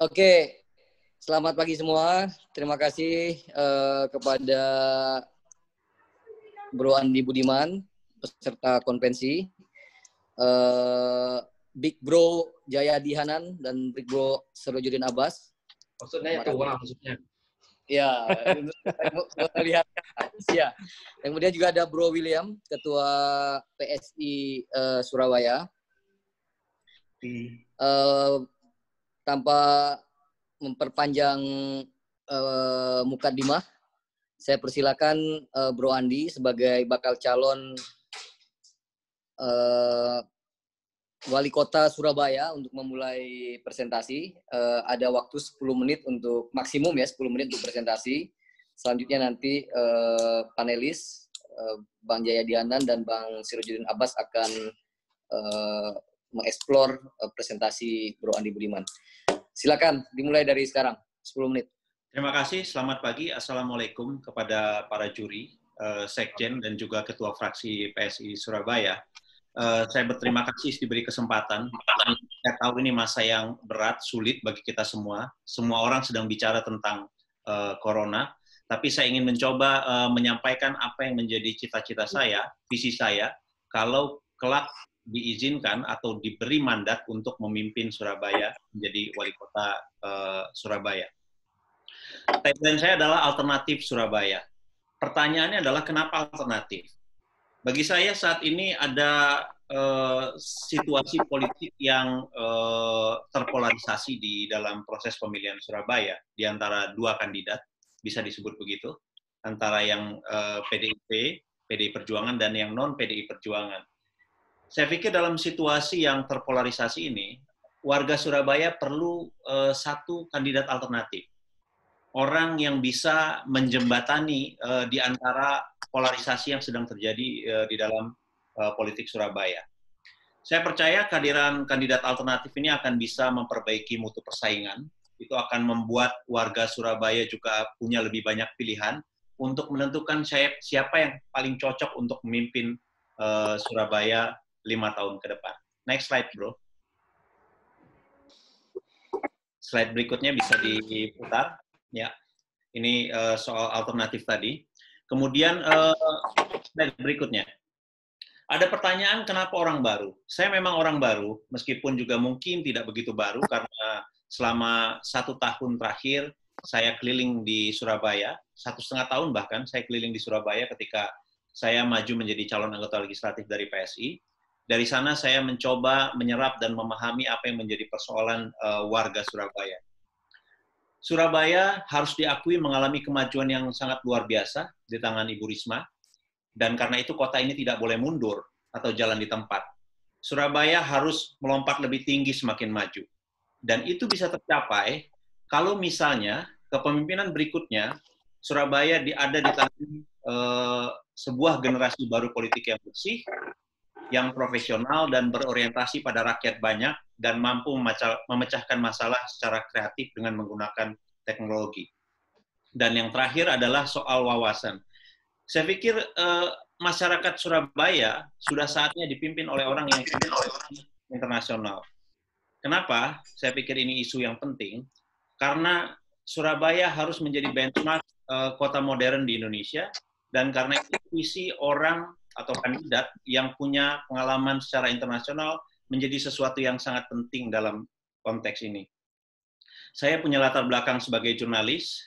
Oke, selamat pagi semua. Terima kasih kepada Bro Andi Budiman, peserta konvensi, Big Bro Jayadi Hanan, dan Big Bro Sirojudin Abbas. Maksudnya itu, maksudnya. Ya, melihat ya. Kemudian juga ada Bro William, Ketua PSI Surabaya. Tanpa memperpanjang mukadimah, saya persilakan Bro Andi sebagai bakal calon Wali Kota Surabaya untuk memulai presentasi. Ada waktu 10 menit untuk maksimum ya 10 menit untuk presentasi. Selanjutnya nanti panelis Bang Jayadi Hanan dan Bang Sirojudin Abbas akan mengeksplor presentasi Bro Andi Budiman. Silakan dimulai dari sekarang 10 menit. Terima kasih, selamat pagi. Assalamualaikum kepada para juri, Sekjen dan juga Ketua Fraksi PSI Surabaya. Saya berterima kasih diberi kesempatan. Saya tahu ini masa yang berat, sulit bagi kita semua. Semua orang sedang bicara tentang corona, tapi saya ingin mencoba menyampaikan apa yang menjadi cita-cita saya, visi saya, kalau kelak diizinkan atau diberi mandat untuk memimpin Surabaya menjadi wali kota Surabaya. Tagline saya adalah alternatif Surabaya. Pertanyaannya adalah kenapa alternatif? Bagi saya saat ini ada situasi politik yang terpolarisasi di dalam proses pemilihan Surabaya di antara dua kandidat, bisa disebut begitu, antara yang PDIP, PDI Perjuangan, dan yang non-PDI Perjuangan. Saya pikir dalam situasi yang terpolarisasi ini, warga Surabaya perlu satu kandidat alternatif. Orang yang bisa menjembatani di antara polarisasi yang sedang terjadi di dalam politik Surabaya. Saya percaya kehadiran kandidat alternatif ini akan bisa memperbaiki mutu persaingan. Itu akan membuat warga Surabaya juga punya lebih banyak pilihan untuk menentukan siapa yang paling cocok untuk memimpin Surabaya 5 tahun ke depan. Next slide, bro. Slide berikutnya bisa diputar. Ya, ini soal alternatif tadi. Kemudian slide berikutnya. Ada pertanyaan kenapa orang baru? Saya memang orang baru, meskipun juga mungkin tidak begitu baru karena selama 1 tahun terakhir saya keliling di Surabaya, 1,5 tahun bahkan saya keliling di Surabaya ketika saya maju menjadi calon anggota legislatif dari PSI. Dari sana saya mencoba menyerap dan memahami apa yang menjadi persoalan warga Surabaya. Surabaya harus diakui mengalami kemajuan yang sangat luar biasa di tangan Ibu Risma, dan karena itu kota ini tidak boleh mundur atau jalan di tempat. Surabaya harus melompat lebih tinggi semakin maju. Dan itu bisa tercapai kalau misalnya kepemimpinan berikutnya Surabaya ada di tangan sebuah generasi baru politik yang bersih, yang profesional dan berorientasi pada rakyat banyak, dan mampu memecahkan masalah secara kreatif dengan menggunakan teknologi. Dan yang terakhir adalah soal wawasan. Saya pikir masyarakat Surabaya sudah saatnya dipimpin oleh orang yang internasional. Kenapa? Saya pikir ini isu yang penting, karena Surabaya harus menjadi benchmark kota modern di Indonesia, dan karena itu visi orang atau kandidat yang punya pengalaman secara internasional menjadi sesuatu yang sangat penting dalam konteks ini. Saya punya latar belakang sebagai jurnalis,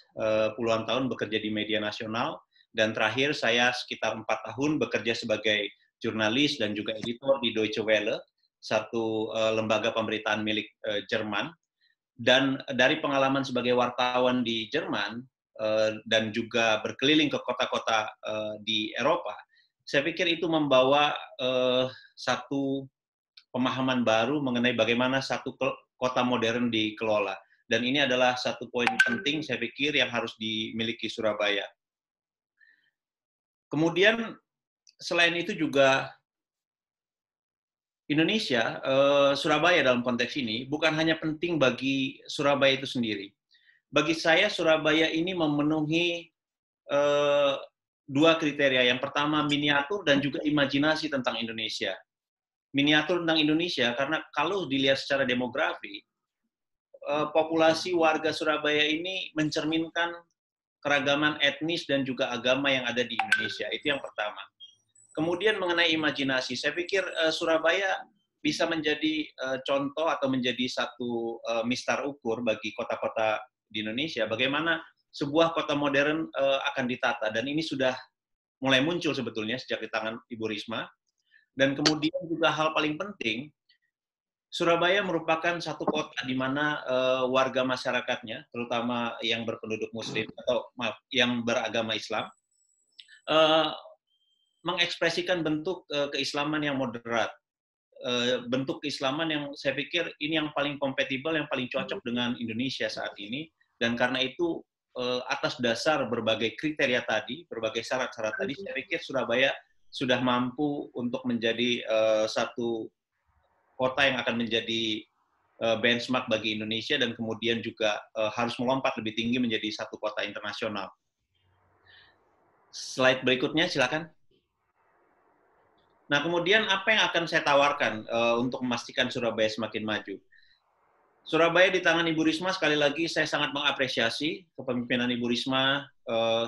puluhan tahun bekerja di media nasional, dan terakhir saya sekitar 4 tahun bekerja sebagai jurnalis dan juga editor di Deutsche Welle, satu lembaga pemberitaan milik Jerman. Dan dari pengalaman sebagai wartawan di Jerman dan juga berkeliling ke kota-kota di Eropa, saya pikir itu membawa satu pemahaman baru mengenai bagaimana satu kota modern dikelola. Dan ini adalah satu poin penting saya pikir yang harus dimiliki Surabaya. Kemudian selain itu juga Indonesia, Surabaya dalam konteks ini bukan hanya penting bagi Surabaya itu sendiri. Bagi saya Surabaya ini memenuhi 2 kriteria. Yang pertama miniatur dan juga imajinasi tentang Indonesia. Miniatur tentang Indonesia karena kalau dilihat secara demografi, populasi warga Surabaya ini mencerminkan keragaman etnis dan juga agama yang ada di Indonesia. Itu yang pertama. Kemudian mengenai imajinasi, saya pikir Surabaya bisa menjadi contoh atau menjadi satu mistar ukur bagi kota-kota di Indonesia. Bagaimana sebuah kota modern akan ditata, dan ini sudah mulai muncul sebetulnya sejak di tangan Ibu Risma. Dan kemudian juga hal paling penting, Surabaya merupakan satu kota di mana warga masyarakatnya, terutama yang berpenduduk Muslim atau maaf, yang beragama Islam, mengekspresikan bentuk keislaman yang moderat, bentuk keislaman yang saya pikir ini yang paling kompatibel, yang paling cocok dengan Indonesia saat ini. Dan karena itu atas dasar berbagai kriteria tadi, berbagai syarat-syarat tadi, saya pikir Surabaya sudah mampu untuk menjadi satu kota yang akan menjadi benchmark bagi Indonesia, dan kemudian juga harus melompat lebih tinggi menjadi satu kota internasional. Slide berikutnya, silakan. Nah, kemudian apa yang akan saya tawarkan untuk memastikan Surabaya semakin maju? Surabaya di tangan Ibu Risma, sekali lagi saya sangat mengapresiasi kepemimpinan Ibu Risma,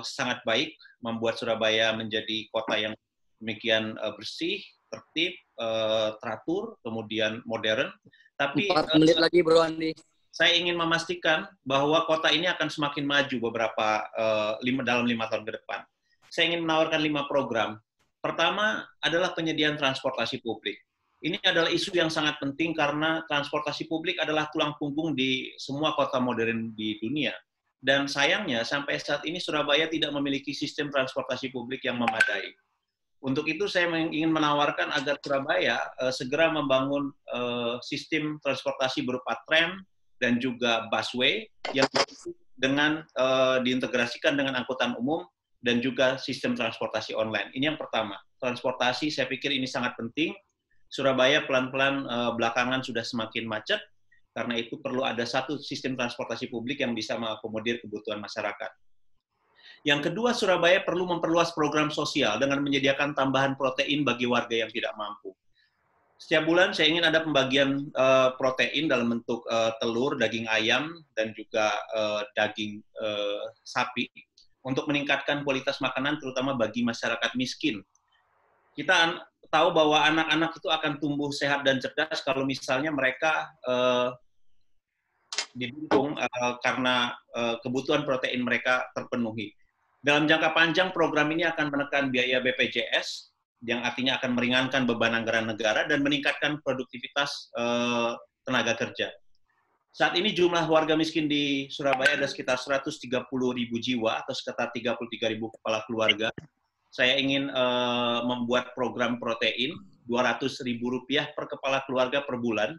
sangat baik, membuat Surabaya menjadi kota yang demikian bersih, tertib, teratur, kemudian modern. Tapi 4 menit lagi, Bro Andi. Saya ingin memastikan bahwa kota ini akan semakin maju dalam 5 tahun ke depan. Saya ingin menawarkan 5 program. Pertama adalah penyediaan transportasi publik. Ini adalah isu yang sangat penting karena transportasi publik adalah tulang punggung di semua kota modern di dunia. Dan sayangnya sampai saat ini Surabaya tidak memiliki sistem transportasi publik yang memadai. Untuk itu saya ingin menawarkan agar Surabaya segera membangun sistem transportasi berupa tram dan juga busway yang diintegrasikan dengan angkutan umum dan juga sistem transportasi online. Ini yang pertama. Transportasi saya pikir ini sangat penting. Surabaya pelan-pelan belakangan sudah semakin macet, karena itu perlu ada satu sistem transportasi publik yang bisa mengakomodir kebutuhan masyarakat. Yang kedua, Surabaya perlu memperluas program sosial dengan menyediakan tambahan protein bagi warga yang tidak mampu. Setiap bulan saya ingin ada pembagian protein dalam bentuk telur, daging ayam, dan juga daging sapi untuk meningkatkan kualitas makanan terutama bagi masyarakat miskin. Kita tahu bahwa anak-anak itu akan tumbuh sehat dan cerdas kalau misalnya mereka didukung karena kebutuhan protein mereka terpenuhi. Dalam jangka panjang, program ini akan menekan biaya BPJS, yang artinya akan meringankan beban anggaran negara dan meningkatkan produktivitas tenaga kerja. Saat ini jumlah warga miskin di Surabaya ada sekitar 130.000 jiwa atau sekitar 33.000 kepala keluarga. Saya ingin membuat program protein Rp200.000 per kepala keluarga per bulan,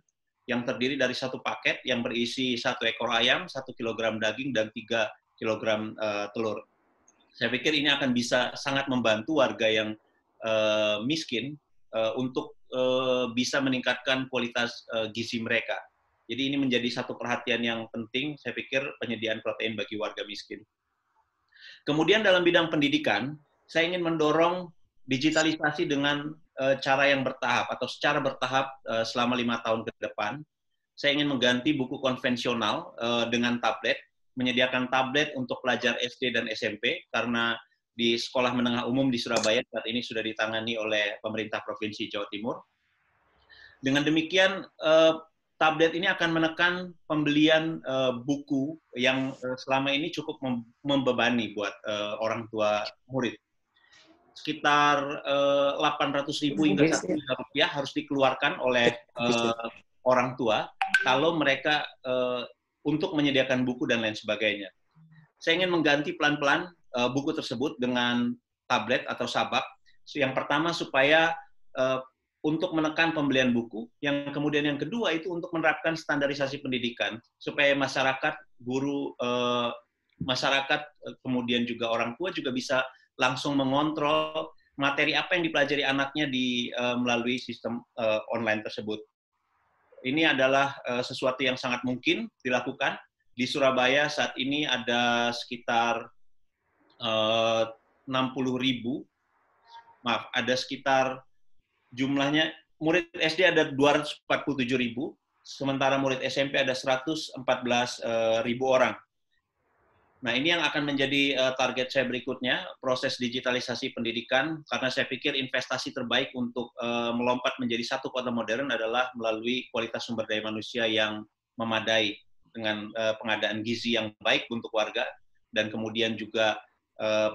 yang terdiri dari satu paket yang berisi 1 ekor ayam, 1 kilogram daging, dan 3 kilogram telur. Saya pikir ini akan bisa sangat membantu warga yang miskin untuk bisa meningkatkan kualitas gizi mereka. Jadi ini menjadi satu perhatian yang penting, saya pikir, penyediaan protein bagi warga miskin. Kemudian dalam bidang pendidikan, saya ingin mendorong digitalisasi dengan cara yang bertahap atau secara bertahap selama 5 tahun ke depan. Saya ingin mengganti buku konvensional dengan tablet, menyediakan tablet untuk pelajar SD dan SMP, karena di sekolah menengah umum di Surabaya saat ini sudah ditangani oleh pemerintah Provinsi Jawa Timur. Dengan demikian, tablet ini akan menekan pembelian buku yang selama ini cukup membebani buat orang tua murid. Sekitar 800.000 hingga Rp1 harus dikeluarkan oleh orang tua kalau mereka untuk menyediakan buku dan lain sebagainya. Saya ingin mengganti pelan-pelan buku tersebut dengan tablet atau sabak. Yang pertama supaya untuk menekan pembelian buku, yang kemudian yang kedua itu untuk menerapkan standarisasi pendidikan supaya masyarakat, guru, masyarakat, kemudian juga orang tua juga bisa langsung mengontrol materi apa yang dipelajari anaknya melalui sistem online tersebut. Ini adalah sesuatu yang sangat mungkin dilakukan. Di Surabaya saat ini ada sekitar 60.000, ada sekitar jumlahnya, murid SD ada 247.000, sementara murid SMP ada 114.000 orang. Nah, ini yang akan menjadi target saya berikutnya, proses digitalisasi pendidikan, karena saya pikir investasi terbaik untuk melompat menjadi satu kota modern adalah melalui kualitas sumber daya manusia yang memadai dengan pengadaan gizi yang baik untuk warga, dan kemudian juga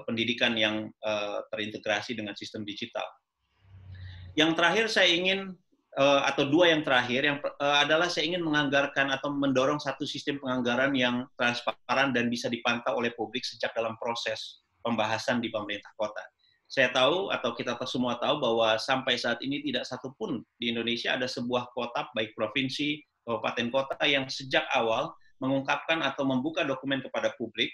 pendidikan yang terintegrasi dengan sistem digital. Yang terakhir saya ingin, atau dua yang terakhir, yang adalah saya ingin menganggarkan atau mendorong satu sistem penganggaran yang transparan dan bisa dipantau oleh publik sejak dalam proses pembahasan di pemerintah kota. Saya tahu, atau kita semua tahu, bahwa sampai saat ini tidak satupun di Indonesia ada sebuah kota, baik provinsi, kabupaten kota, yang sejak awal mengungkapkan atau membuka dokumen kepada publik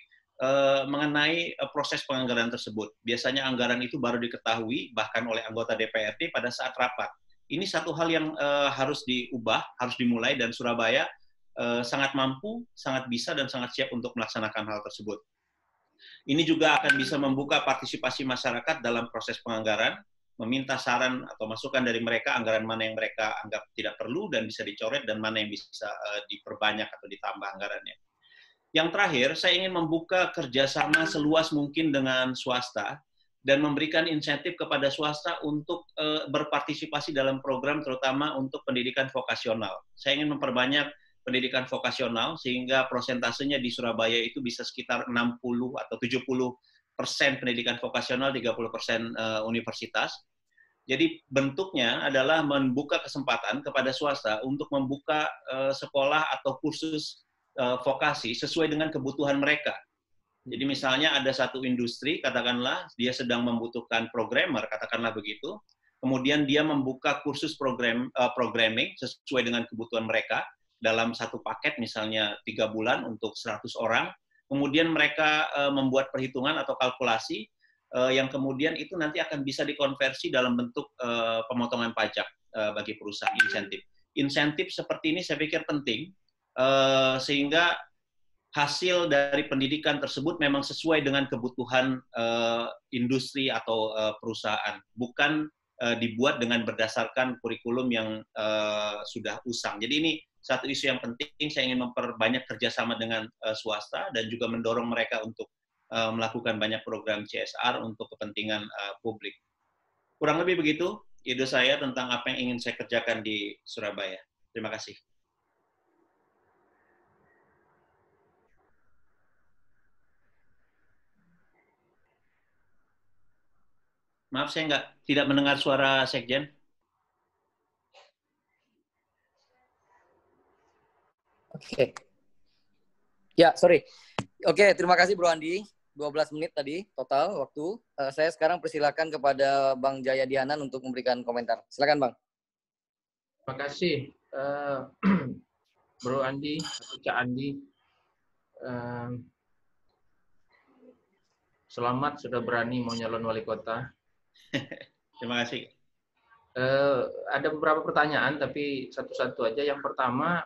mengenai proses penganggaran tersebut. Biasanya anggaran itu baru diketahui bahkan oleh anggota DPRD pada saat rapat. Ini satu hal yang harus diubah, harus dimulai, dan Surabaya sangat mampu, sangat bisa, dan sangat siap untuk melaksanakan hal tersebut. Ini juga akan bisa membuka partisipasi masyarakat dalam proses penganggaran, meminta saran atau masukan dari mereka anggaran mana yang mereka anggap tidak perlu dan bisa dicoret, dan mana yang bisa diperbanyak atau ditambah anggarannya. Yang terakhir, saya ingin membuka kerjasama seluas mungkin dengan swasta dan memberikan insentif kepada swasta untuk berpartisipasi dalam program, terutama untuk pendidikan vokasional. Saya ingin memperbanyak pendidikan vokasional sehingga prosentasenya di Surabaya itu bisa sekitar 60 atau 70% pendidikan vokasional, 30% universitas. Jadi bentuknya adalah membuka kesempatan kepada swasta untuk membuka sekolah atau kursus vokasi sesuai dengan kebutuhan mereka. Jadi misalnya ada satu industri, katakanlah dia sedang membutuhkan programmer, katakanlah begitu, kemudian dia membuka kursus programming sesuai dengan kebutuhan mereka dalam satu paket, misalnya 3 bulan untuk 100 orang, kemudian mereka membuat perhitungan atau kalkulasi yang kemudian itu nanti akan bisa dikonversi dalam bentuk pemotongan pajak bagi perusahaan, insentif. Insentif seperti ini saya pikir penting, sehingga hasil dari pendidikan tersebut memang sesuai dengan kebutuhan industri atau perusahaan, bukan dibuat dengan berdasarkan kurikulum yang sudah usang. Jadi ini satu isu yang penting, saya ingin memperbanyak kerjasama dengan swasta dan juga mendorong mereka untuk melakukan banyak program CSR untuk kepentingan publik. Kurang lebih begitu ide saya tentang apa yang ingin saya kerjakan di Surabaya. Terima kasih. Maaf, saya tidak mendengar suara Sekjen. Oke. Ya, sorry. Oke, terima kasih Bro Andi. 12 menit tadi total waktu. Saya sekarang persilakan kepada Bang Jaya Dihanan untuk memberikan komentar. Silakan Bang. Terima kasih Bro Andi, Cak Andi. Selamat sudah berani mau nyalon wali kota. Terima kasih. Ada beberapa pertanyaan, tapi satu-satu aja. Yang pertama,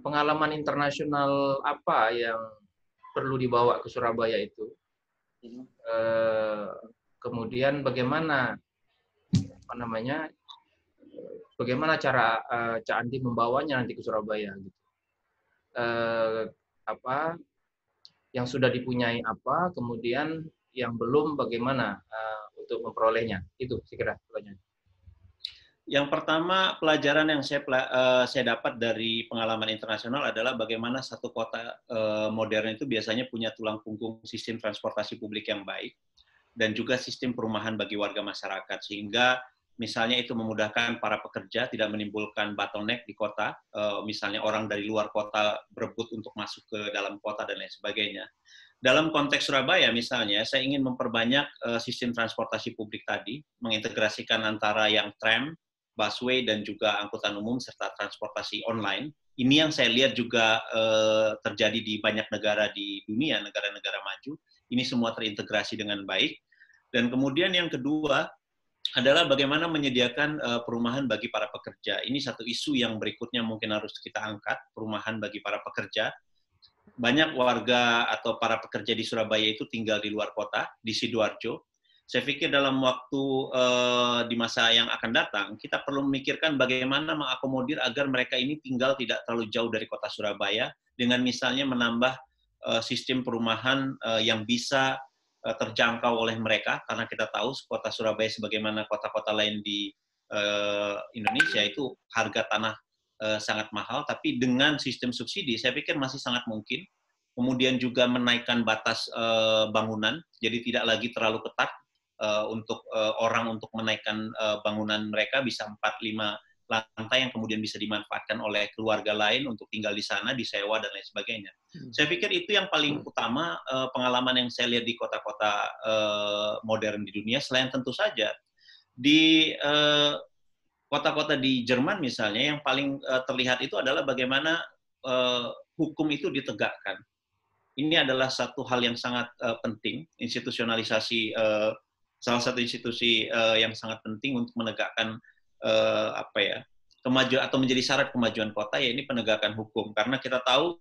pengalaman internasional apa yang perlu dibawa ke Surabaya itu? Kemudian bagaimana cara Cak Andi membawanya nanti ke Surabaya? Gitu. Apa yang sudah dipunyai apa, kemudian yang belum bagaimana untuk memperolehnya? Itu sekira pertanyaan. Yang pertama, pelajaran yang saya dapat dari pengalaman internasional adalah bagaimana satu kota modern itu biasanya punya tulang punggung sistem transportasi publik yang baik dan juga sistem perumahan bagi warga masyarakat, sehingga misalnya itu memudahkan para pekerja, tidak menimbulkan bottleneck di kota, misalnya orang dari luar kota berebut untuk masuk ke dalam kota dan lain sebagainya. Dalam konteks Surabaya misalnya, saya ingin memperbanyak sistem transportasi publik tadi, mengintegrasikan antara yang tram, busway, dan juga angkutan umum, serta transportasi online. Ini yang saya lihat juga terjadi di banyak negara di dunia, negara-negara maju. Ini semua terintegrasi dengan baik. Dan kemudian yang kedua adalah bagaimana menyediakan perumahan bagi para pekerja. Ini satu isu yang berikutnya mungkin harus kita angkat, perumahan bagi para pekerja. Banyak warga atau para pekerja di Surabaya itu tinggal di luar kota, di Sidoarjo. Saya pikir dalam waktu di masa yang akan datang, kita perlu memikirkan bagaimana mengakomodir agar mereka ini tinggal tidak terlalu jauh dari kota Surabaya, dengan misalnya menambah sistem perumahan yang bisa terjangkau oleh mereka, karena kita tahu kota Surabaya sebagaimana kota-kota lain di Indonesia itu harga tanah sangat mahal, tapi dengan sistem subsidi saya pikir masih sangat mungkin. Kemudian juga menaikkan batas bangunan, jadi tidak lagi terlalu ketat untuk orang untuk menaikkan bangunan mereka, bisa 4-5 lantai yang kemudian bisa dimanfaatkan oleh keluarga lain untuk tinggal di sana, disewa dan lain sebagainya. Saya pikir itu yang paling utama pengalaman yang saya lihat di kota-kota modern di dunia, selain tentu saja di kota-kota di Jerman misalnya, yang paling terlihat itu adalah bagaimana hukum itu ditegakkan. Ini adalah satu hal yang sangat penting, institusionalisasi salah satu institusi yang sangat penting untuk menegakkan kemajuan atau menjadi syarat kemajuan kota, ya ini penegakan hukum. Karena kita tahu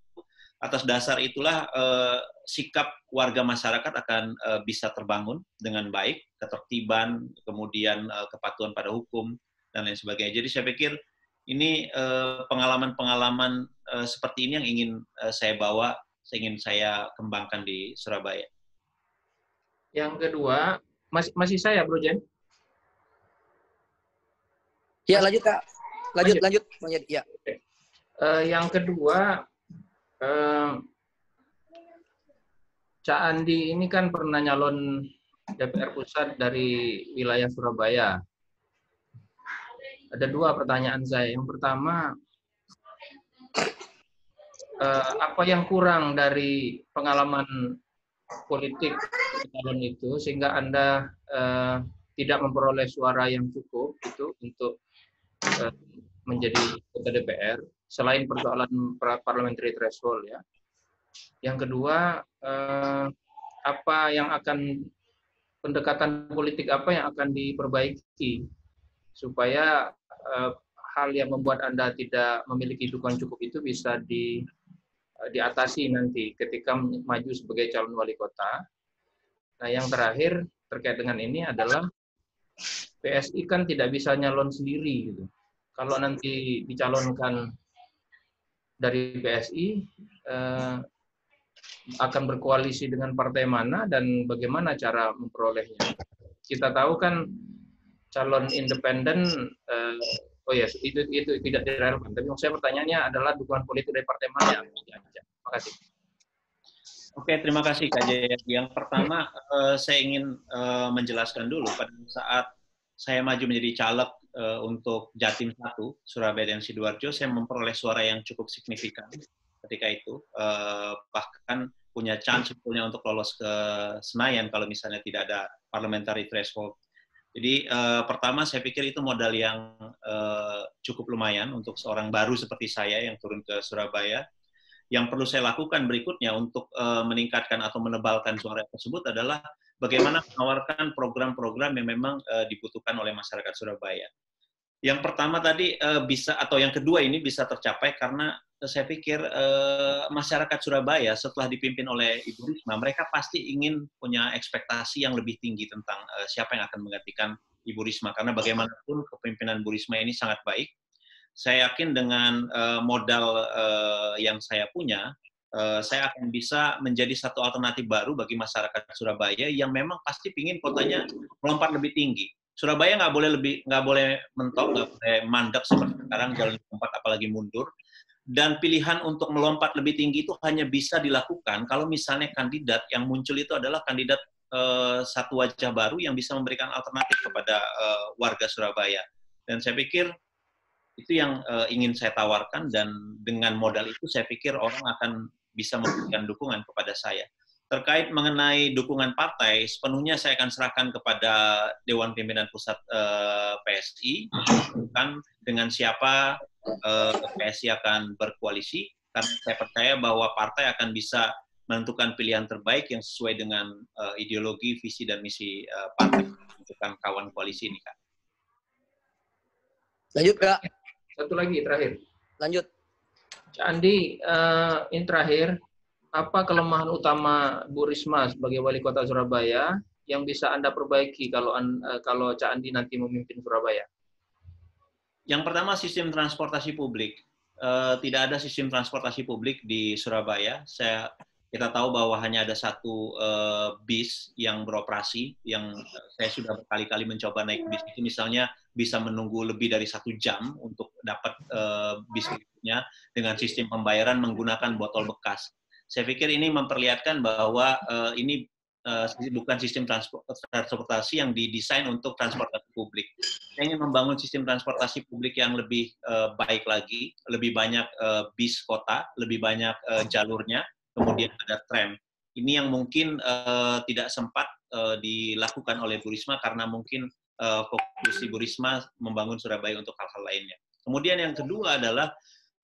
atas dasar itulah sikap warga masyarakat akan bisa terbangun dengan baik, ketertiban, kemudian kepatuhan pada hukum dan lain sebagainya. Jadi saya pikir ini pengalaman-pengalaman seperti ini yang ingin saya bawa, ingin saya kembangkan di Surabaya. Yang kedua, masih saya, Bro Jen? Ya, lanjut Kak. Lanjut. Ya. Yang kedua, Cak Andi ini kan pernah nyalon DPR Pusat dari wilayah Surabaya. Ada dua pertanyaan saya. Yang pertama, apa yang kurang dari pengalaman politik calon itu sehingga Anda tidak memperoleh suara yang cukup itu untuk menjadi anggota DPR, selain persoalan parliamentary threshold ya. Yang kedua, apa yang akan pendekatan politik apa yang akan diperbaiki supaya hal yang membuat Anda tidak memiliki dukungan cukup itu bisa diatasi nanti ketika maju sebagai calon wali kota. Nah, yang terakhir terkait dengan ini adalah PSI kan tidak bisa nyalon sendiri gitu. Kalau nanti dicalonkan dari PSI akan berkoalisi dengan partai mana dan bagaimana cara memperolehnya. Kita tahu kan calon independen itu tidak relevan. Tapi saya pertanyaannya adalah dukungan politik dari partai mana yang diajak. Terima kasih. Oke, terima kasih Kak Jaya. Yang pertama, saya ingin menjelaskan dulu pada saat saya maju menjadi caleg untuk Jatim 1, Surabaya dan Sidoarjo, saya memperoleh suara yang cukup signifikan ketika itu. Bahkan punya chance sebetulnya untuk lolos ke Senayan kalau misalnya tidak ada parliamentary threshold. Jadi pertama saya pikir itu modal yang cukup lumayan untuk seorang baru seperti saya yang turun ke Surabaya. Yang perlu saya lakukan berikutnya untuk meningkatkan atau menebalkan suara tersebut adalah bagaimana menawarkan program-program yang memang dibutuhkan oleh masyarakat Surabaya. Yang pertama tadi bisa, atau yang kedua ini bisa tercapai karena saya pikir masyarakat Surabaya setelah dipimpin oleh Ibu Risma, mereka pasti ingin punya ekspektasi yang lebih tinggi tentang siapa yang akan menggantikan Ibu Risma. Karena bagaimanapun kepemimpinan Bu Risma ini sangat baik. Saya yakin dengan modal yang saya punya, saya akan bisa menjadi satu alternatif baru bagi masyarakat Surabaya yang memang pasti ingin kotanya melompat lebih tinggi. Surabaya nggak boleh mentok, nggak boleh mandek seperti sekarang, jalan tempat apalagi mundur. Dan pilihan untuk melompat lebih tinggi itu hanya bisa dilakukan kalau misalnya kandidat yang muncul itu adalah kandidat satu wajah baru yang bisa memberikan alternatif kepada warga Surabaya. Dan saya pikir itu yang ingin saya tawarkan, dan dengan modal itu saya pikir orang akan bisa memberikan dukungan kepada saya. Terkait mengenai dukungan partai, sepenuhnya saya akan serahkan kepada Dewan Pimpinan Pusat PSI, bukan dengan siapa PSI akan berkoalisi, karena saya percaya bahwa partai akan bisa menentukan pilihan terbaik yang sesuai dengan ideologi, visi, dan misi partai, menentukan kawan koalisi ini, Kak. Lanjut, Kak. Satu lagi, terakhir. Lanjut. Cak Andi, ini terakhir. Apa kelemahan utama Bu Risma sebagai wali kota Surabaya yang bisa Anda perbaiki kalau Cak Andi nanti memimpin Surabaya? Yang pertama, sistem transportasi publik. Tidak ada sistem transportasi publik di Surabaya. Kita tahu bahwa hanya ada satu bis yang beroperasi, yang saya sudah berkali-kali mencoba naik bis itu, misalnya bisa menunggu lebih dari 1 jam untuk dapat bis berikutnya dengan sistem pembayaran menggunakan botol bekas. Saya pikir ini memperlihatkan bahwa ini bukan sistem transportasi yang didesain untuk transportasi publik. Saya ingin membangun sistem transportasi publik yang lebih baik lagi, lebih banyak bis kota, lebih banyak jalurnya, kemudian ada tram. Ini yang mungkin tidak sempat dilakukan oleh Bu Risma karena mungkin fokus Bu Risma membangun Surabaya untuk hal-hal lainnya. Kemudian yang kedua adalah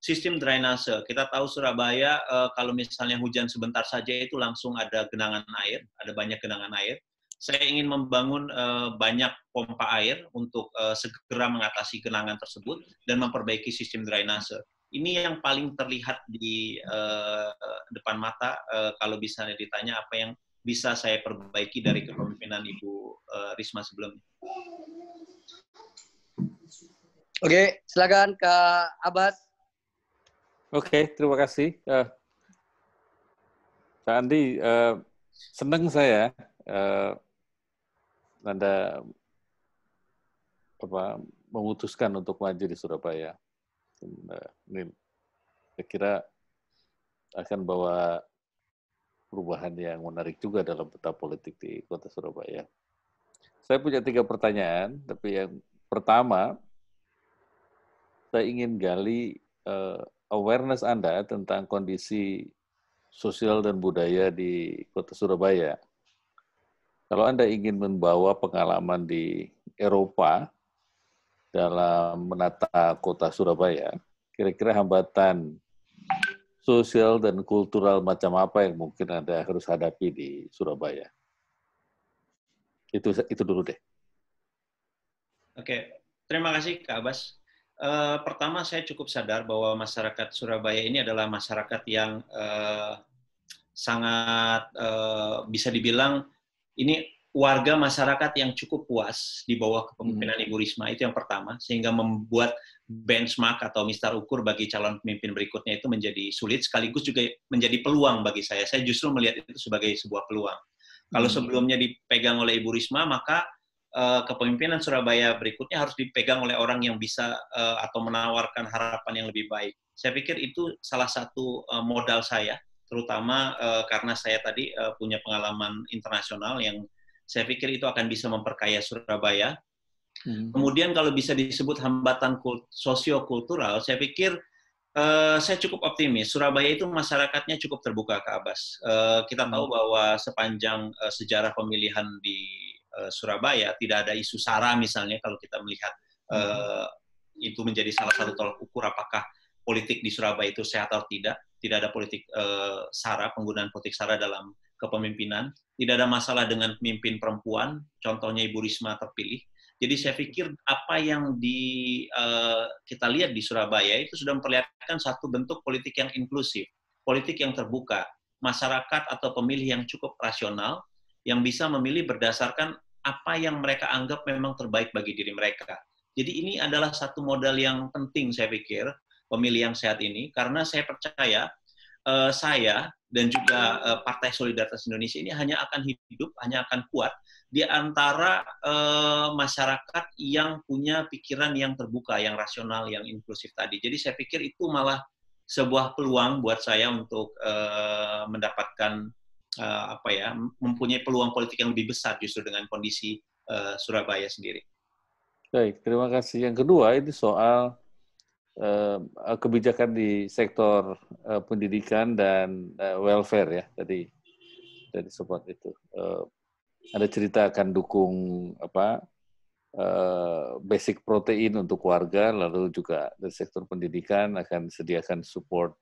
sistem drainase. Kita tahu Surabaya kalau misalnya hujan sebentar saja itu langsung ada genangan air, ada banyak genangan air. Saya ingin membangun banyak pompa air untuk segera mengatasi genangan tersebut dan memperbaiki sistem drainase. Ini yang paling terlihat di depan mata kalau bisa ditanya apa yang bisa saya perbaiki dari kepemimpinan Ibu Risma sebelumnya. Oke, silakan Kak Abbas. Oke, terima kasih. Kak Andi, senang saya Anda memutuskan untuk maju di Surabaya. Ini saya kira akan bawa perubahan yang menarik juga dalam peta politik di Kota Surabaya. Saya punya 3 pertanyaan, tapi yang pertama, saya ingin gali awareness Anda tentang kondisi sosial dan budaya di Kota Surabaya. Kalau Anda ingin membawa pengalaman di Eropa dalam menata Kota Surabaya, kira-kira hambatan sosial dan kultural macam apa yang mungkin Anda harus hadapi di Surabaya? Itu dulu deh. Oke, terima kasih Kak Abbas. Pertama, saya cukup sadar bahwa masyarakat Surabaya ini adalah masyarakat yang sangat bisa dibilang ini warga masyarakat yang cukup puas di bawah kepemimpinan Ibu Risma, itu yang pertama, sehingga membuat benchmark atau mistar ukur bagi calon pemimpin berikutnya itu menjadi sulit, sekaligus juga menjadi peluang bagi saya. Saya justru melihat itu sebagai sebuah peluang. Kalau sebelumnya dipegang oleh Ibu Risma, maka kepemimpinan Surabaya berikutnya harus dipegang oleh orang yang bisa atau menawarkan harapan yang lebih baik. Saya pikir itu salah satu modal saya, terutama karena saya tadi punya pengalaman internasional yang saya pikir itu akan bisa memperkaya Surabaya. Kemudian kalau bisa disebut hambatan sosiokultural, saya pikir saya cukup optimis. Surabaya itu masyarakatnya cukup terbuka, Kak Abbas. Kita tahu bahwa sepanjang sejarah pemilihan di Surabaya tidak ada isu SARA misalnya, kalau kita melihat itu menjadi salah satu tolak ukur apakah politik di Surabaya itu sehat atau tidak. Tidak ada politik SARA, penggunaan politik SARA dalam kepemimpinan. Tidak ada masalah dengan pemimpin perempuan, contohnya Ibu Risma terpilih. Jadi saya pikir apa yang kita lihat di Surabaya itu sudah memperlihatkan satu bentuk politik yang inklusif, politik yang terbuka, masyarakat atau pemilih yang cukup rasional, yang bisa memilih berdasarkan apa yang mereka anggap memang terbaik bagi diri mereka. Jadi ini adalah satu modal yang penting saya pikir, pemilih yang sehat ini, karena saya percaya saya dan juga Partai Solidaritas Indonesia ini hanya akan hidup, hanya akan kuat di antara masyarakat yang punya pikiran yang terbuka, yang rasional, yang inklusif tadi. Jadi saya pikir itu malah sebuah peluang buat saya untuk mendapatkan mempunyai peluang politik yang lebih besar justru dengan kondisi Surabaya sendiri. Baik, terima kasih. Yang kedua itu soal kebijakan di sektor pendidikan dan welfare ya tadi dari support itu. Ada cerita akan dukung basic protein untuk warga, lalu juga dari sektor pendidikan akan sediakan support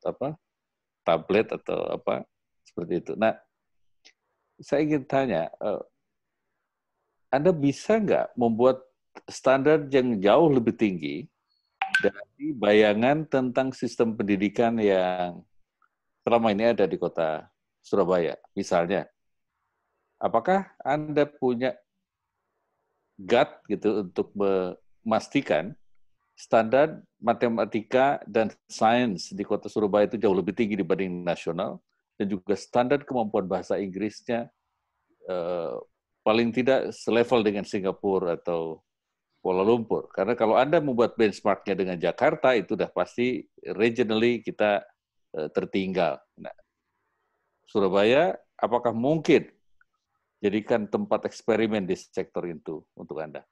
tablet atau seperti itu. Nah, saya ingin tanya, Anda bisa nggak membuat standar yang jauh lebih tinggi dari bayangan tentang sistem pendidikan yang selama ini ada di Kota Surabaya? Misalnya, apakah Anda punya gut gitu untuk memastikan standar matematika dan sains di Kota Surabaya itu jauh lebih tinggi dibanding nasional, dan juga standar kemampuan bahasa Inggrisnya paling tidak selevel dengan Singapura atau Kuala Lumpur. Karena kalau Anda membuat benchmark-nya dengan Jakarta, itu udah pasti regionally kita tertinggal. Nah, Surabaya, apakah mungkin jadikan tempat eksperimen di sektor itu untuk Anda?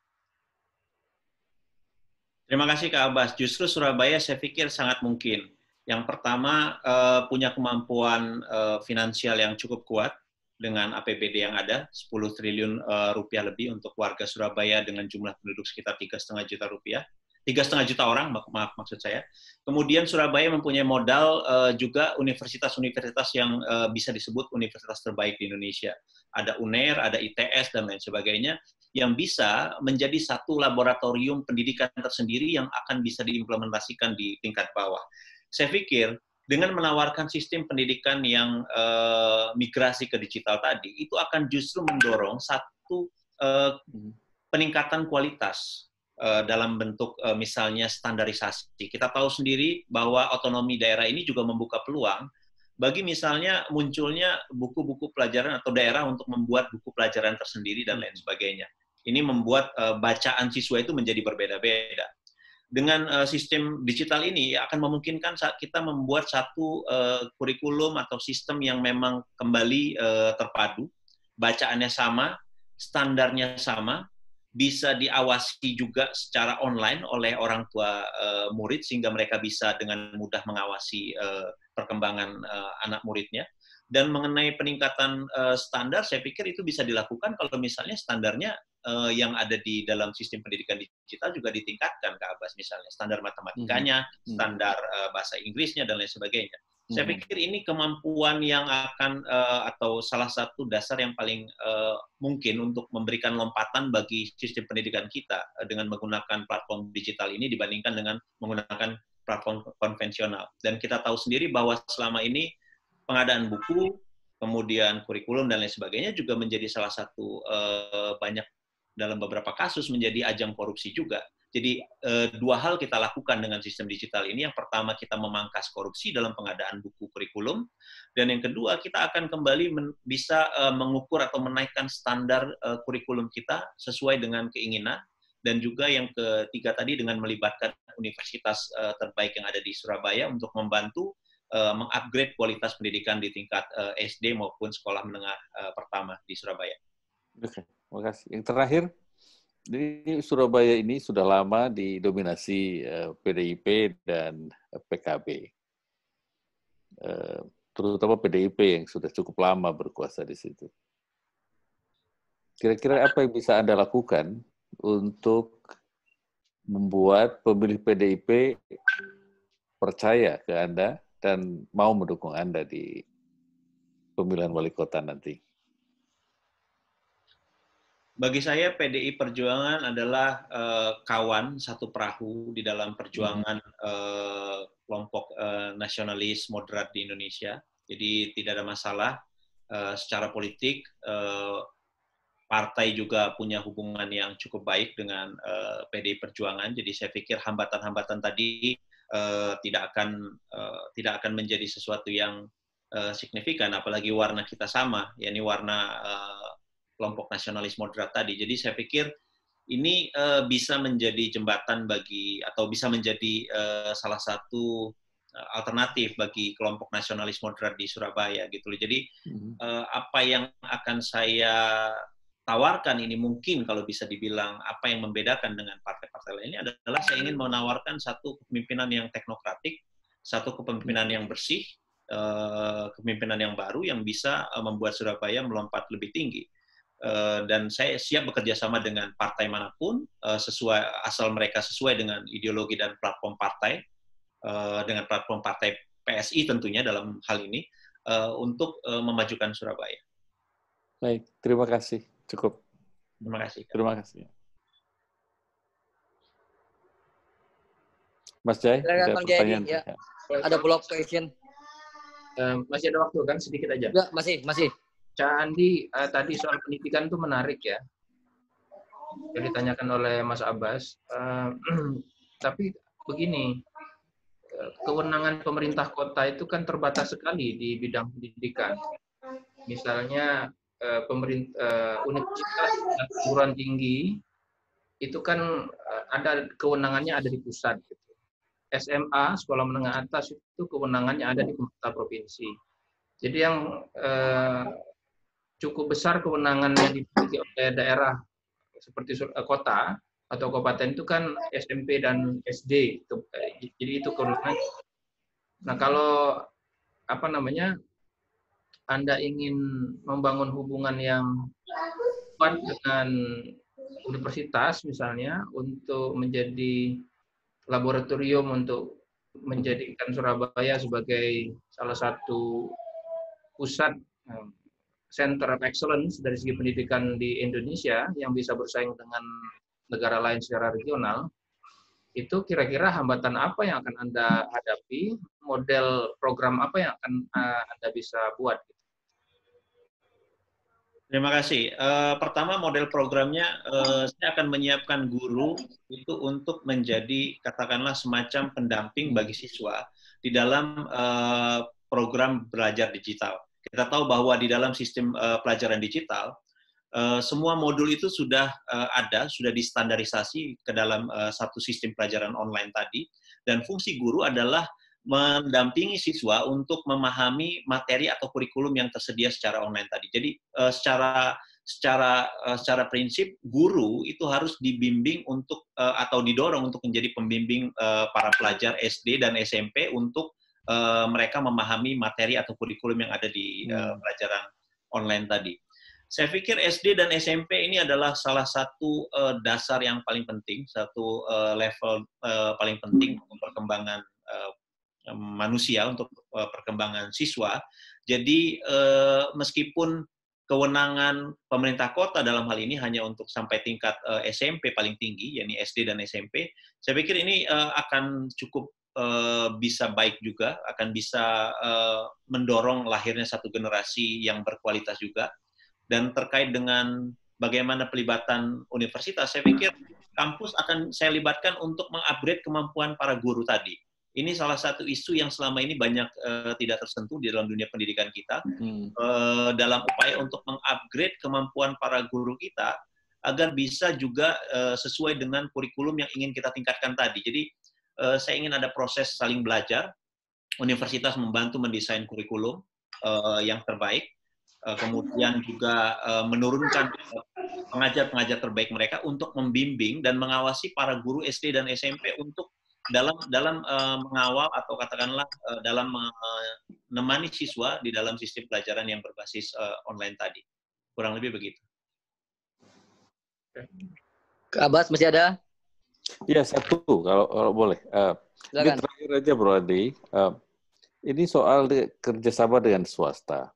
Terima kasih Kak Abbas. Justru Surabaya saya pikir sangat mungkin. Yang pertama, punya kemampuan finansial yang cukup kuat dengan APBD yang ada, 10 triliun rupiah lebih untuk warga Surabaya dengan jumlah penduduk sekitar 3,5 juta rupiah. 3,5 juta orang, maaf maksud saya. Kemudian Surabaya mempunyai modal juga universitas-universitas yang bisa disebut universitas terbaik di Indonesia. Ada UNER, ada ITS, dan lain sebagainya, yang bisa menjadi satu laboratorium pendidikan tersendiri yang akan bisa diimplementasikan di tingkat bawah. Saya pikir dengan menawarkan sistem pendidikan yang migrasi ke digital tadi, itu akan justru mendorong satu peningkatan kualitas dalam bentuk misalnya standarisasi. Kita tahu sendiri bahwa otonomi daerah ini juga membuka peluang bagi misalnya munculnya buku-buku pelajaran atau daerah untuk membuat buku pelajaran tersendiri dan lain sebagainya. Ini membuat bacaan siswa itu menjadi berbeda-beda. Dengan sistem digital ini akan memungkinkan saat kita membuat satu kurikulum atau sistem yang memang kembali terpadu, bacaannya sama, standarnya sama, bisa diawasi juga secara online oleh orang tua murid sehingga mereka bisa dengan mudah mengawasi perkembangan anak muridnya. Dan mengenai peningkatan standar, saya pikir itu bisa dilakukan kalau misalnya standarnya yang ada di dalam sistem pendidikan digital juga ditingkatkan, Kak Abbas, misalnya standar matematikanya, standar bahasa Inggrisnya, dan lain sebagainya. Saya pikir ini kemampuan yang akan atau salah satu dasar yang paling mungkin untuk memberikan lompatan bagi sistem pendidikan kita dengan menggunakan platform digital ini dibandingkan dengan menggunakan platform konvensional. Dan kita tahu sendiri bahwa selama ini pengadaan buku, kemudian kurikulum, dan lain sebagainya juga menjadi salah satu banyak dalam beberapa kasus menjadi ajang korupsi juga. Jadi dua hal kita lakukan dengan sistem digital ini. Yang pertama, kita memangkas korupsi dalam pengadaan buku kurikulum, dan yang kedua, kita akan kembali bisa mengukur atau menaikkan standar kurikulum kita sesuai dengan keinginan, dan juga yang ketiga tadi dengan melibatkan universitas terbaik yang ada di Surabaya untuk membantu mengupgrade kualitas pendidikan di tingkat SD maupun sekolah menengah pertama di Surabaya. Oke, terima kasih. Yang terakhir, di Surabaya ini sudah lama didominasi PDIP dan PKB, terutama PDIP yang sudah cukup lama berkuasa di situ. Kira-kira apa yang bisa Anda lakukan untuk membuat pemilih PDIP percaya ke Anda dan mau mendukung Anda di pemilihan wali kota nanti? Bagi saya, PDI Perjuangan adalah kawan satu perahu di dalam perjuangan kelompok nasionalis moderat di Indonesia. Jadi tidak ada masalah secara politik. Partai juga punya hubungan yang cukup baik dengan PDI Perjuangan. Jadi saya pikir hambatan-hambatan tadi tidak akan menjadi sesuatu yang signifikan. Apalagi warna kita sama, yakni warna kelompok nasionalis moderat tadi. Jadi saya pikir ini bisa menjadi jembatan bagi atau bisa menjadi salah satu alternatif bagi kelompok nasionalis moderat di Surabaya gitu. Jadi apa yang akan saya tawarkan ini mungkin kalau bisa dibilang apa yang membedakan dengan partai-partai lainnya adalah saya ingin menawarkan satu kepemimpinan yang teknokratik, satu kepemimpinan yang bersih, kepemimpinan yang baru yang bisa membuat Surabaya melompat lebih tinggi. Dan saya siap bekerja sama dengan partai manapun sesuai asal mereka sesuai dengan ideologi dan platform partai, dengan platform partai PSI tentunya dalam hal ini untuk memajukan Surabaya. Baik, terima kasih. Cukup. Terima kasih. Terima kasih. Mas Jai, ada pertanyaan? Ya. Ada follow-up question. Masih ada waktu kan? Sedikit aja. Enggak, masih. Cak Andi, tadi soal pendidikan itu menarik ya, yang ditanyakan oleh Mas Abbas. Tapi begini, kewenangan pemerintah kota itu kan terbatas sekali di bidang pendidikan. Misalnya universitas dan perguruan tinggi itu kan ada kewenangannya ada di pusat. Gitu. SMA, sekolah menengah atas itu kewenangannya ada di pemerintah provinsi. Jadi yang cukup besar kewenangannya dimiliki oleh daerah seperti kota atau kabupaten itu kan SMP dan SD. Jadi itu kewenangan. Nah, kalau Anda ingin membangun hubungan yang kuat dengan universitas misalnya untuk menjadi laboratorium untuk menjadikan Surabaya sebagai salah satu pusat center of excellence dari segi pendidikan di Indonesia yang bisa bersaing dengan negara lain secara regional, itu kira-kira hambatan apa yang akan Anda hadapi, model program apa yang akan Anda bisa buat? Terima kasih. Pertama, model programnya saya akan menyiapkan guru itu untuk menjadi katakanlah semacam pendamping bagi siswa di dalam program belajar digital. Kita tahu bahwa di dalam sistem pelajaran digital, semua modul itu sudah sudah distandarisasi ke dalam satu sistem pelajaran online tadi, dan fungsi guru adalah mendampingi siswa untuk memahami materi atau kurikulum yang tersedia secara online tadi. Jadi secara prinsip guru itu harus dibimbing untuk atau didorong untuk menjadi pembimbing para pelajar SD dan SMP untuk mereka memahami materi atau kurikulum yang ada di pelajaran online tadi. Saya pikir SD dan SMP ini adalah salah satu dasar yang paling penting, satu level paling penting untuk perkembangan manusia, untuk perkembangan siswa. Jadi meskipun kewenangan pemerintah kota dalam hal ini hanya untuk sampai tingkat SMP paling tinggi, yakni SD dan SMP, saya pikir ini akan cukup bisa baik juga, akan bisa mendorong lahirnya satu generasi yang berkualitas juga. Dan terkait dengan bagaimana pelibatan universitas, saya pikir kampus akan saya libatkan untuk mengupgrade kemampuan para guru tadi. Ini salah satu isu yang selama ini banyak tidak tersentuh di dalam dunia pendidikan kita, dalam upaya untuk mengupgrade kemampuan para guru kita agar bisa juga sesuai dengan kurikulum yang ingin kita tingkatkan tadi. Jadi saya ingin ada proses saling belajar, universitas membantu mendesain kurikulum yang terbaik, kemudian juga menurunkan pengajar-pengajar terbaik mereka untuk membimbing dan mengawasi para guru SD dan SMP untuk dalam mengawal atau katakanlah dalam menemani siswa di dalam sistem pelajaran yang berbasis online tadi. Kurang lebih begitu. Kak Abbas masih ada? Ya, satu kalau boleh. Ini terakhir aja Bro Adi. Ini soal kerjasama dengan swasta.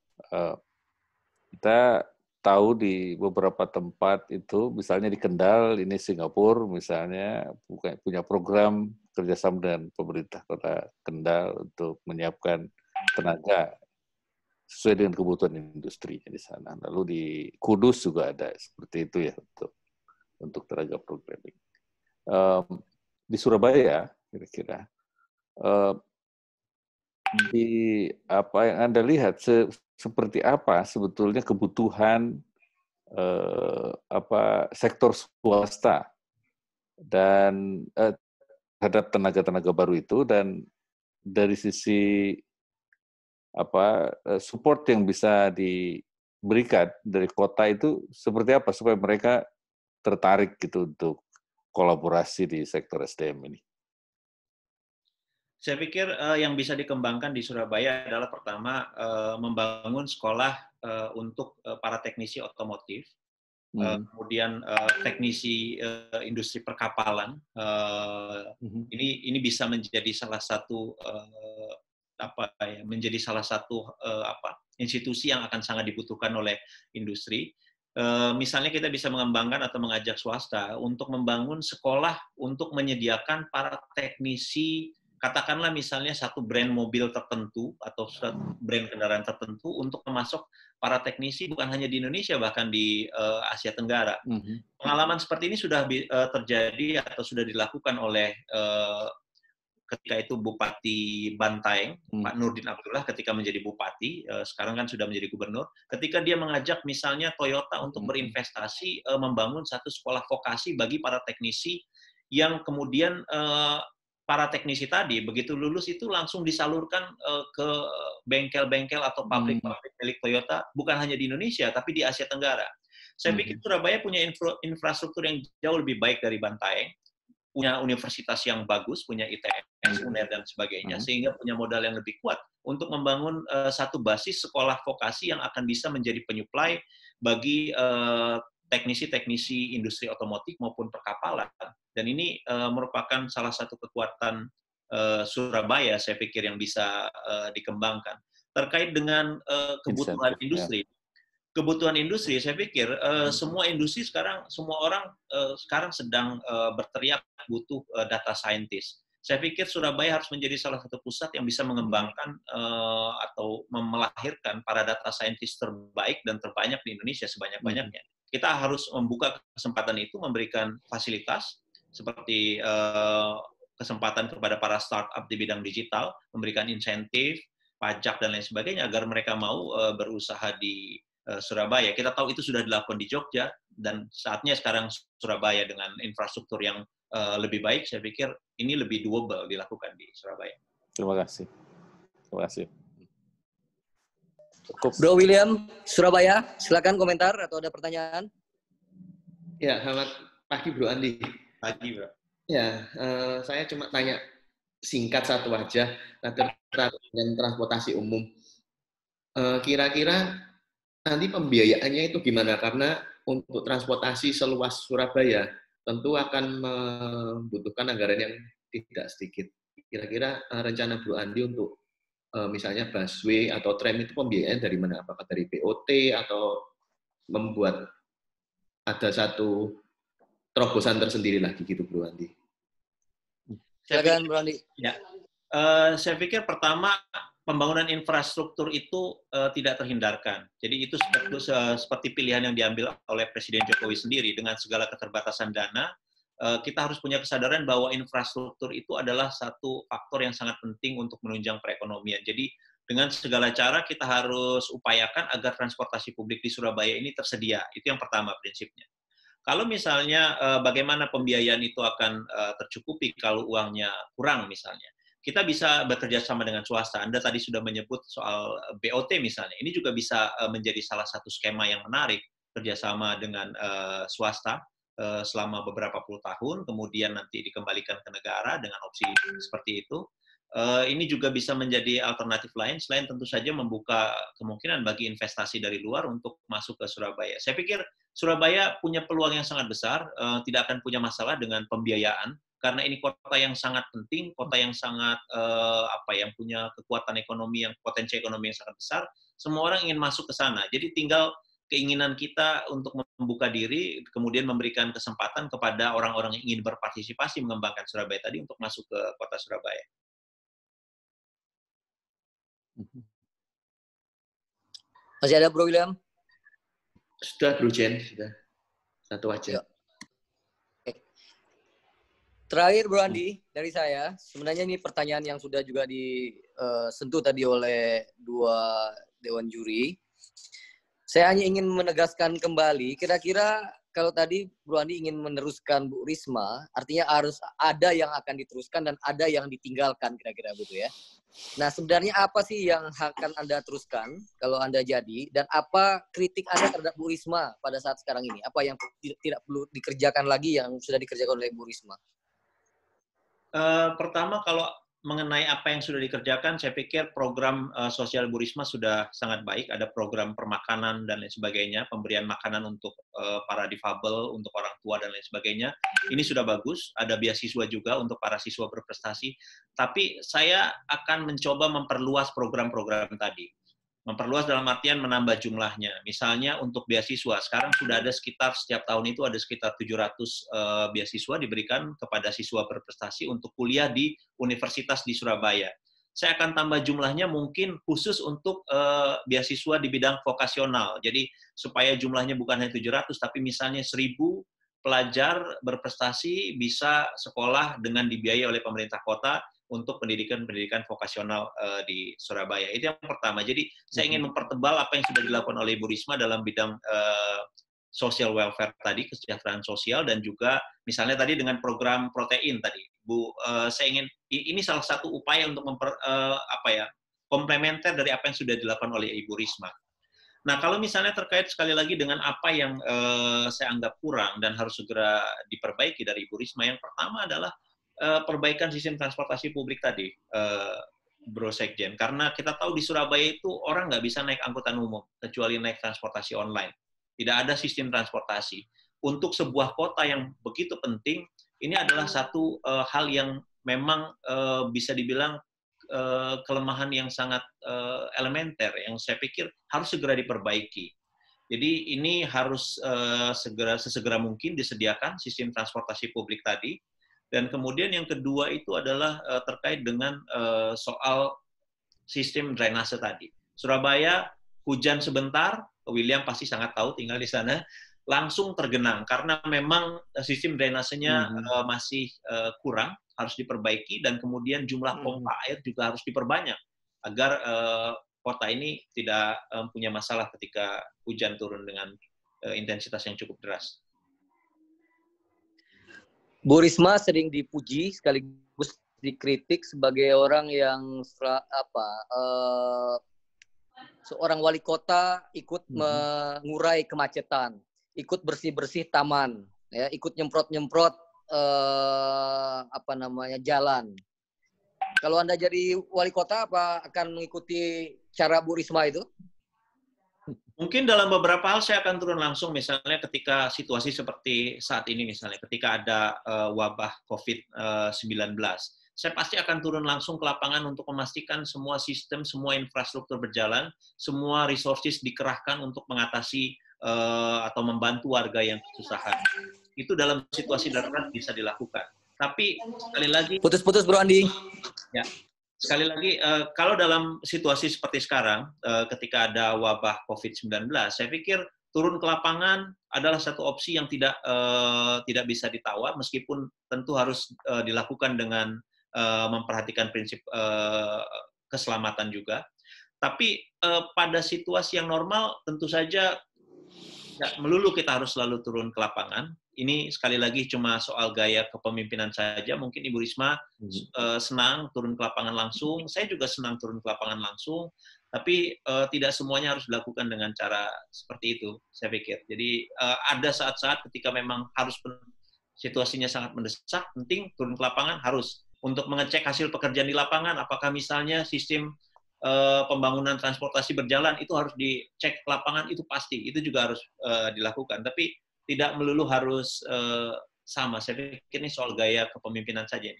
Kita tahu di beberapa tempat itu, misalnya di Kendal, ini Singapura misalnya, punya program kerjasama dengan pemerintah kota Kendal untuk menyiapkan tenaga sesuai dengan kebutuhan industri di sana. Lalu di Kudus juga ada seperti itu ya untuk tenaga programming. Di Surabaya, kira-kira, di apa yang Anda lihat, seperti apa sebetulnya kebutuhan sektor swasta dan terhadap tenaga-tenaga baru itu, dan dari sisi support yang bisa diberikan dari kota itu seperti apa supaya mereka tertarik gitu untuk kolaborasi di sektor SDM ini. Saya pikir yang bisa dikembangkan di Surabaya adalah pertama membangun sekolah untuk para teknisi otomotif, kemudian teknisi industri perkapalan. Ini bisa menjadi salah satu institusi yang akan sangat dibutuhkan oleh industri. Misalnya kita bisa mengembangkan atau mengajak swasta untuk membangun sekolah untuk menyediakan para teknisi, katakanlah misalnya satu brand mobil tertentu atau satu brand kendaraan tertentu untuk masuk para teknisi bukan hanya di Indonesia, bahkan di Asia Tenggara. Pengalaman seperti ini sudah terjadi atau sudah dilakukan oleh ketika itu Bupati Bantaeng, Pak Nurdin Abdullah ketika menjadi bupati, sekarang kan sudah menjadi gubernur, ketika dia mengajak misalnya Toyota untuk berinvestasi membangun satu sekolah vokasi bagi para teknisi yang kemudian para teknisi tadi begitu lulus itu langsung disalurkan ke bengkel-bengkel atau pabrik-pabrik milik Toyota, bukan hanya di Indonesia tapi di Asia Tenggara. Saya pikir Surabaya punya infrastruktur yang jauh lebih baik dari Bantaeng, punya universitas yang bagus, punya ITS, UNER, dan sebagainya, sehingga punya modal yang lebih kuat untuk membangun satu basis sekolah vokasi yang akan bisa menjadi penyuplai bagi teknisi-teknisi industri otomotif maupun perkapalan. Dan ini merupakan salah satu kekuatan Surabaya, saya pikir, yang bisa dikembangkan. Terkait dengan kebutuhan industri, kebutuhan industri, saya pikir semua industri sekarang, semua orang sekarang sedang berteriak butuh data scientist. Saya pikir Surabaya harus menjadi salah satu pusat yang bisa mengembangkan atau melahirkan para data scientist terbaik dan terbanyak di Indonesia sebanyak-banyaknya. Kita harus membuka kesempatan itu, memberikan fasilitas seperti kesempatan kepada para startup di bidang digital, memberikan insentif, pajak, dan lain sebagainya agar mereka mau berusaha di Surabaya. Kita tahu itu sudah dilakukan di Jogja, dan saatnya sekarang Surabaya dengan infrastruktur yang lebih baik, saya pikir ini lebih doable dilakukan di Surabaya. Terima kasih. Terima kasih. Bro William, Surabaya, silakan komentar atau ada pertanyaan? Ya, selamat pagi Bro Andi. Pagi, Bro. Ya, saya cuma tanya singkat satu aja, dan transportasi umum. Kira-kira nanti pembiayaannya itu gimana? Karena untuk transportasi seluas Surabaya tentu akan membutuhkan anggaran yang tidak sedikit. Kira-kira rencana Bro Andi untuk misalnya busway atau tram itu pembiayaan dari mana? Apakah dari BOT atau membuat ada satu terobosan tersendiri lagi gitu, Bro Andi? Silakan, Bro Andi. Ya, saya pikir pertama pembangunan infrastruktur itu tidak terhindarkan. Jadi itu seperti pilihan yang diambil oleh Presiden Jokowi sendiri dengan segala keterbatasan dana. Kita harus punya kesadaran bahwa infrastruktur itu adalah satu faktor yang sangat penting untuk menunjang perekonomian. Jadi dengan segala cara kita harus upayakan agar transportasi publik di Surabaya ini tersedia. Itu yang pertama prinsipnya. Kalau misalnya bagaimana pembiayaan itu akan tercukupi kalau uangnya kurang misalnya, kita bisa bekerja sama dengan swasta. Anda tadi sudah menyebut soal BOT misalnya. Ini juga bisa menjadi salah satu skema yang menarik, kerjasama dengan swasta selama beberapa puluh tahun, kemudian nanti dikembalikan ke negara dengan opsi seperti itu. Ini juga bisa menjadi alternatif lain, selain tentu saja membuka kemungkinan bagi investasi dari luar untuk masuk ke Surabaya. Saya pikir Surabaya punya peluang yang sangat besar, tidak akan punya masalah dengan pembiayaan, karena ini kota yang sangat penting, kota yang sangat yang punya kekuatan ekonomi, yang potensi ekonomi yang sangat besar. Semua orang ingin masuk ke sana. Jadi tinggal keinginan kita untuk membuka diri, kemudian memberikan kesempatan kepada orang-orang yang ingin berpartisipasi mengembangkan Surabaya tadi untuk masuk ke kota Surabaya. Masih ada Bro William? Sudah, Bro Jen, sudah. Satu aja. Yuk. Terakhir, Bro Andi, dari saya, sebenarnya ini pertanyaan yang sudah juga disentuh tadi oleh dua dewan juri. Saya hanya ingin menegaskan kembali, kira-kira kalau tadi Bro Andi ingin meneruskan Bu Risma, artinya harus ada yang akan diteruskan dan ada yang ditinggalkan, kira-kira begitu ya. Nah, sebenarnya apa sih yang akan Anda teruskan kalau Anda jadi, dan apa kritik Anda terhadap Bu Risma pada saat sekarang ini? Apa yang tidak perlu dikerjakan lagi yang sudah dikerjakan oleh Bu Risma? Pertama, kalau mengenai apa yang sudah dikerjakan, saya pikir program sosial Bu Risma sudah sangat baik. Ada program permakanan dan lain sebagainya, pemberian makanan untuk para difabel, untuk orang tua dan lain sebagainya. Ini sudah bagus. Ada beasiswa juga untuk para siswa berprestasi. Tapi saya akan mencoba memperluas program-program tadi. Memperluas dalam artian menambah jumlahnya. Misalnya untuk beasiswa, sekarang sudah ada sekitar, setiap tahun itu ada sekitar 700 beasiswa diberikan kepada siswa berprestasi untuk kuliah di universitas di Surabaya. saya akan tambah jumlahnya mungkin khusus untuk beasiswa di bidang vokasional. Jadi supaya jumlahnya bukan hanya 700, tapi misalnya 1.000 pelajar berprestasi bisa sekolah dengan dibiayai oleh pemerintah kota untuk pendidikan vokasional di Surabaya. Itu yang pertama. Jadi saya ingin mempertebal apa yang sudah dilakukan oleh Ibu Risma dalam bidang social welfare tadi, kesejahteraan sosial, dan juga misalnya tadi dengan program protein tadi, Bu, saya ingin ini salah satu upaya untuk komplementer dari apa yang sudah dilakukan oleh Ibu Risma. Nah, kalau misalnya terkait sekali lagi dengan apa yang saya anggap kurang dan harus segera diperbaiki dari Ibu Risma, yang pertama adalah perbaikan sistem transportasi publik tadi, Bro Sekjen. Karena kita tahu di Surabaya itu orang nggak bisa naik angkutan umum, kecuali naik transportasi online. Tidak ada sistem transportasi. Untuk sebuah kota yang begitu penting, ini adalah satu hal yang memang bisa dibilang kelemahan yang sangat elementer, yang saya pikir harus segera diperbaiki. Jadi ini harus sesegera mungkin disediakan sistem transportasi publik tadi. Dan kemudian yang kedua itu adalah terkait dengan soal sistem drainase tadi. Surabaya, hujan sebentar, William pasti sangat tahu tinggal di sana, langsung tergenang karena memang sistem drainasenya masih kurang, harus diperbaiki, dan kemudian jumlah pompa air juga harus diperbanyak agar kota ini tidak punya masalah ketika hujan turun dengan intensitas yang cukup deras. Bu Risma sering dipuji sekaligus dikritik sebagai orang yang seorang wali kota ikut mengurai kemacetan, ikut bersih-bersih taman, ya, ikut nyemprot-nyemprot jalan. Kalau Anda jadi wali kota, apa akan mengikuti cara Bu Risma itu? Mungkin dalam beberapa hal saya akan turun langsung, misalnya ketika situasi seperti saat ini, misalnya ketika ada wabah COVID-19. Saya pasti akan turun langsung ke lapangan untuk memastikan semua sistem, semua infrastruktur berjalan, semua resources dikerahkan untuk mengatasi atau membantu warga yang kesusahan. Itu dalam situasi darurat bisa dilakukan. Tapi sekali lagi... Putus-putus, Bro Andi. Ya, sekali lagi, kalau dalam situasi seperti sekarang, ketika ada wabah COVID-19, saya pikir turun ke lapangan adalah satu opsi yang tidak bisa ditawar, meskipun tentu harus dilakukan dengan memperhatikan prinsip keselamatan juga. Tapi pada situasi yang normal tentu saja nggak melulu kita harus selalu turun ke lapangan. Ini sekali lagi cuma soal gaya kepemimpinan saja. Mungkin Ibu Risma senang turun ke lapangan langsung. Saya juga senang turun ke lapangan langsung. Tapi tidak semuanya harus dilakukan dengan cara seperti itu, saya pikir. Jadi ada saat-saat ketika memang harus situasinya sangat mendesak, penting turun ke lapangan harus. Untuk mengecek hasil pekerjaan di lapangan, apakah misalnya sistem pembangunan transportasi berjalan, itu harus dicek ke lapangan, itu pasti. Itu juga harus dilakukan. Tapi tidak melulu harus sama. Saya pikir ini soal gaya kepemimpinan saja.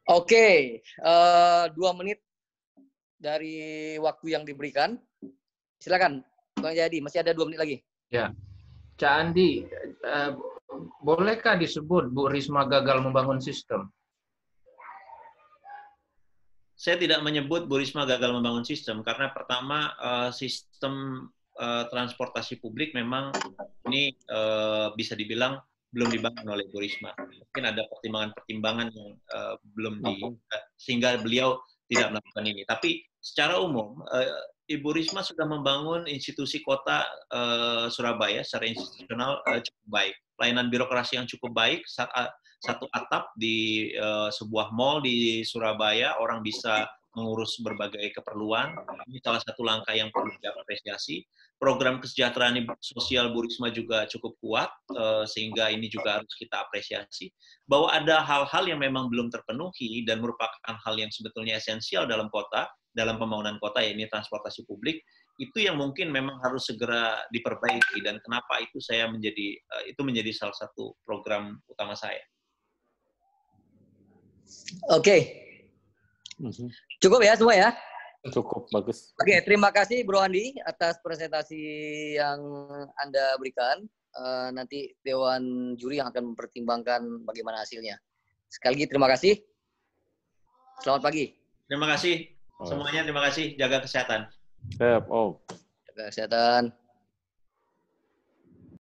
Oke, 2 menit dari waktu yang diberikan. Silakan, Bang Jayadi, masih ada 2 menit lagi. Ya, Cak Andi, bolehkah disebut Bu Risma gagal membangun sistem? Saya tidak menyebut Bu Risma gagal membangun sistem, karena pertama sistem transportasi publik memang ini bisa dibilang belum dibangun oleh Bu Risma. Mungkin ada pertimbangan-pertimbangan yang belum sehingga beliau tidak melakukan ini. Tapi secara umum, Ibu Risma sudah membangun institusi kota Surabaya secara institusional cukup baik. Pelayanan birokrasi yang cukup baik, satu atap di sebuah mall di Surabaya, orang bisa mengurus berbagai keperluan. Ini salah satu langkah yang perlu diapresiasi. Program kesejahteraan sosial Bu Risma juga cukup kuat, sehingga ini juga harus kita apresiasi. Bahwa ada hal-hal yang memang belum terpenuhi dan merupakan hal yang sebetulnya esensial dalam kota, dalam pembangunan kota, yaitu transportasi publik, itu yang mungkin memang harus segera diperbaiki, dan kenapa itu menjadi salah satu program utama saya. Oke. Cukup ya semua ya? Cukup, bagus. Oke, terima kasih Bro Andi atas presentasi yang Anda berikan. Nanti Dewan Juri yang akan mempertimbangkan bagaimana hasilnya. Sekali lagi terima kasih. Selamat pagi. Terima kasih semuanya, terima kasih. Jaga kesehatan. Siap, Om. Jaga kesehatan.